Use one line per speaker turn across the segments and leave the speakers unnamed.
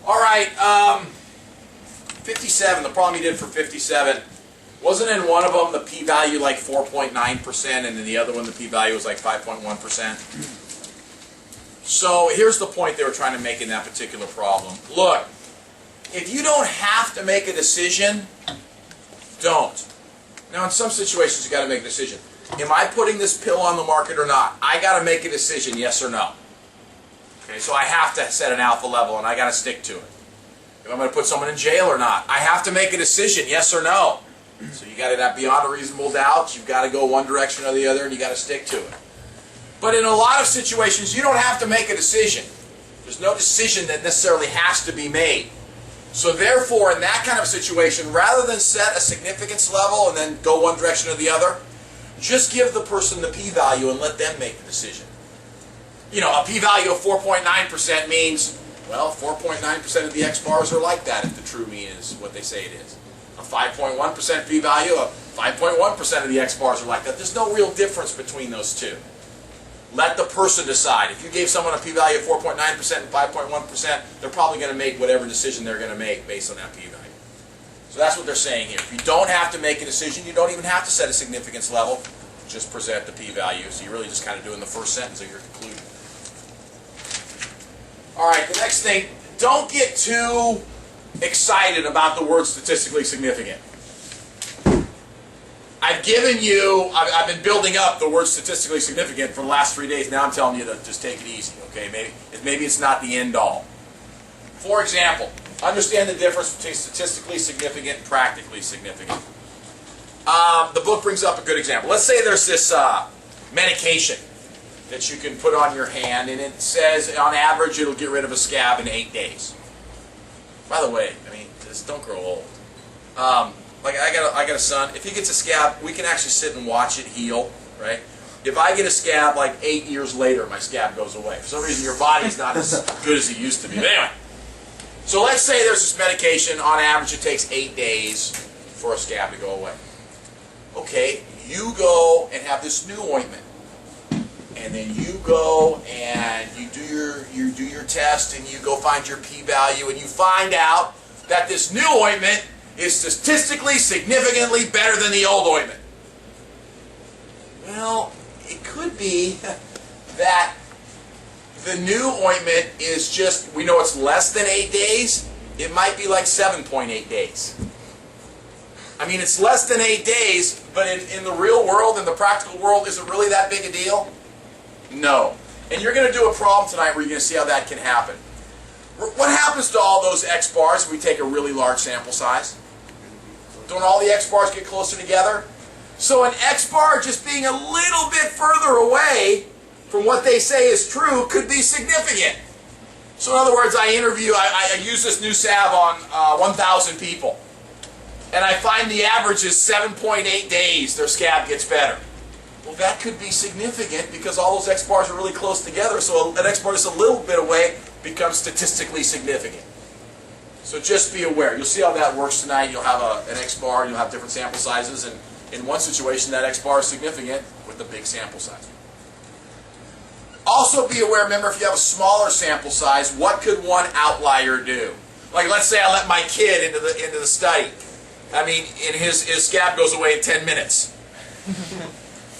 All right, 57, the problem you did for 57, wasn't in one of them the p-value like 4.9% and in the other one the p-value was like 5.1%? So here's the point they were trying to make in that particular problem. Look, if you don't have to make a decision, don't. Now in some situations you got to make a decision. Am I putting this pill on the market or not? I got to make a decision, yes or no. Okay, so I have to set an alpha level and I got to stick to it. If I'm going to put someone in jail or not, I have to make a decision, yes or no. So you got to have beyond a reasonable doubt, you've got to go one direction or the other and you got to stick to it. But in a lot of situations, you don't have to make a decision. There's no decision that necessarily has to be made. So therefore, in that kind of situation, rather than set a significance level and then go one direction or the other, just give the person the p-value and let them make the decision. You know, a p-value of 4.9% means, well, 4.9% of the x-bars are like that if the true mean is what they say it is. A 5.1% p-value, 5.1% of the x-bars are like that. There's no real difference between those two. Let the person decide. If you gave someone a p-value of 4.9% and 5.1%, they're probably going to make whatever decision they're going to make based on that p-value. So that's what they're saying here. If you don't have to make a decision, you don't even have to set a significance level. Just present the p-value. So you're really just kind of doing the first sentence of your conclusion. All right, the next thing, don't get too excited about the word statistically significant. I've given you, I've been building up the word statistically significant for the last 3 days. Now I'm telling you to just take it easy, okay? Maybe it's not the end all. For example, understand the difference between statistically significant and practically significant. The book brings up a good example. Let's say there's this medication that you can put on your hand, and it says on average it'll get rid of a scab in 8 days. By the way, I mean, just don't grow old. Like I got a son. If he gets a scab, we can actually sit and watch it heal, right? If I get a scab like 8 years later, my scab goes away. For some reason, your body's not as good as it used to be. But anyway, so let's say there's this medication. On average, it takes 8 days for a scab to go away. Okay, you go and have this new ointment, and then you go and you do your test, and you go find your p-value, and you find out that this new ointment is statistically significantly better than the old ointment. Well, it could be that the new ointment is just, we know it's less than 8 days. It might be like 7.8 days. I mean, it's less than 8 days, but in the real world, in the practical world, is it really that big a deal? No. And you're going to do a problem tonight where you're going to see how that can happen. What happens to all those x-bars if we take a really large sample size? Don't all the x-bars get closer together? So an x-bar just being a little bit further away from what they say is true could be significant. So in other words, I use this new salve on 1,000 people. And I find the average is 7.8 days their scab gets better. Well, that could be significant because all those x-bars are really close together. So an x-bar just a little bit away becomes statistically significant. So just be aware. You'll see how that works tonight. You'll have an x-bar, and you'll have different sample sizes, and in one situation that x-bar is significant with a big sample size. Also be aware, remember, if you have a smaller sample size, what could one outlier do? Like let's say I let my kid into the study. I mean, his scab goes away in 10 minutes.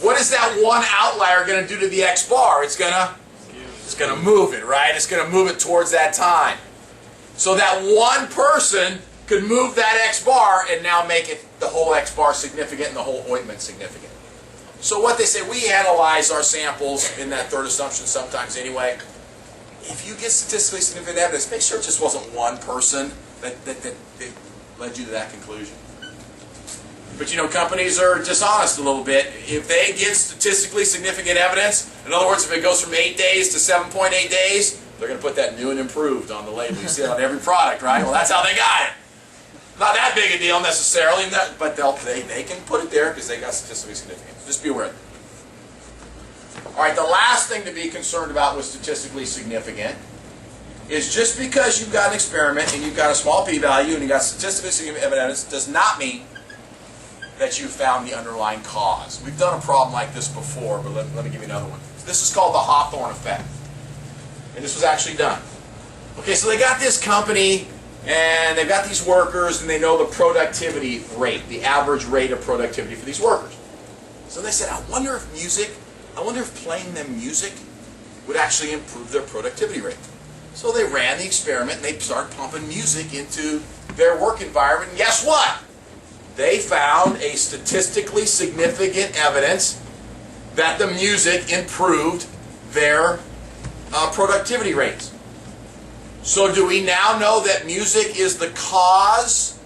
What is that one outlier going to do to the x-bar? It's going to move it, right? It's going to move it towards that time. So that one person could move that x-bar and now make it the whole x-bar significant and the whole ointment significant. So what they say, we analyze our samples in that third assumption sometimes anyway. If you get statistically significant evidence, make sure it just wasn't one person that led you to that conclusion. But you know, companies are dishonest a little bit. If they get statistically significant evidence, in other words, if it goes from 8 days to 7.8 days, they're going to put that new and improved on the label. You see it on every product, right? Well, that's how they got it. Not that big a deal necessarily, but they can put it there because they got statistically significant. Just be aware of it. All right, the last thing to be concerned about with statistically significant is just because you've got an experiment and you've got a small p-value and you've got statistically significant evidence does not mean that you found the underlying cause. We've done a problem like this before, but let me give you another one. This is called the Hawthorne effect. And this was actually done. Okay, so they got this company, and they've got these workers, and they know the productivity rate, the average rate of productivity for these workers. So they said, I wonder if playing them music would actually improve their productivity rate. So they ran the experiment, and they started pumping music into their work environment, and guess what? They found a statistically significant evidence that the music improved their productivity rates. So do we now know that music is the cause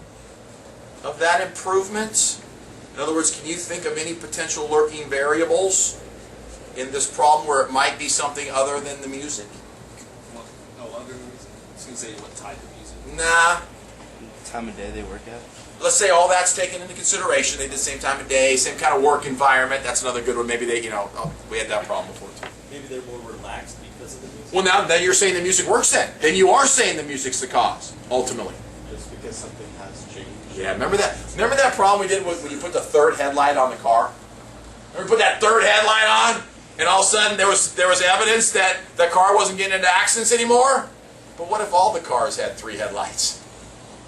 of that improvement? In other words, can you think of any potential lurking variables in this problem where it might be something other than the music?
No, other music. I was going to say what type of music.
Nah.
Time of day they work at?
Let's say all that's taken into consideration. They did the same time of day, same kind of work environment. That's another good one. Maybe they, we had that problem before too.
Maybe they're more relaxed because of the music.
Well, now you're saying the music works then. Then you are saying the music's the cause, ultimately.
Just because something has changed.
Yeah, remember that? Remember that problem we did when you put the third headlight on the car? Remember put that third headlight on, and all of a sudden there was evidence that the car wasn't getting into accidents anymore? But what if all the cars had 3 headlights?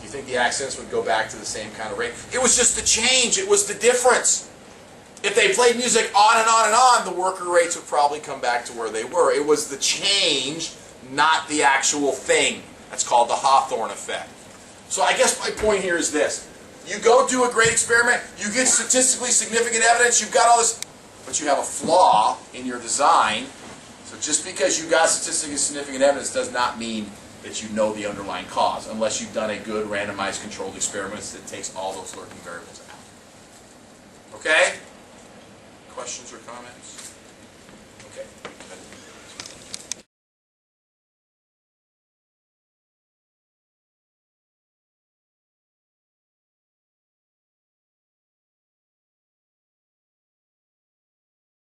Do you think the accidents would go back to the same kind of rate? It was just the change. It was the difference. If they played music on and on and on, the worker rates would probably come back to where they were. It was the change, not the actual thing. That's called the Hawthorne effect. So I guess my point here is this. You go do a great experiment, you get statistically significant evidence, you've got all this, but you have a flaw in your design. So just because you got statistically significant evidence does not mean that you know the underlying cause, unless you've done a good randomized controlled experiment that takes all those lurking variables out. Okay? Questions or comments? Okay.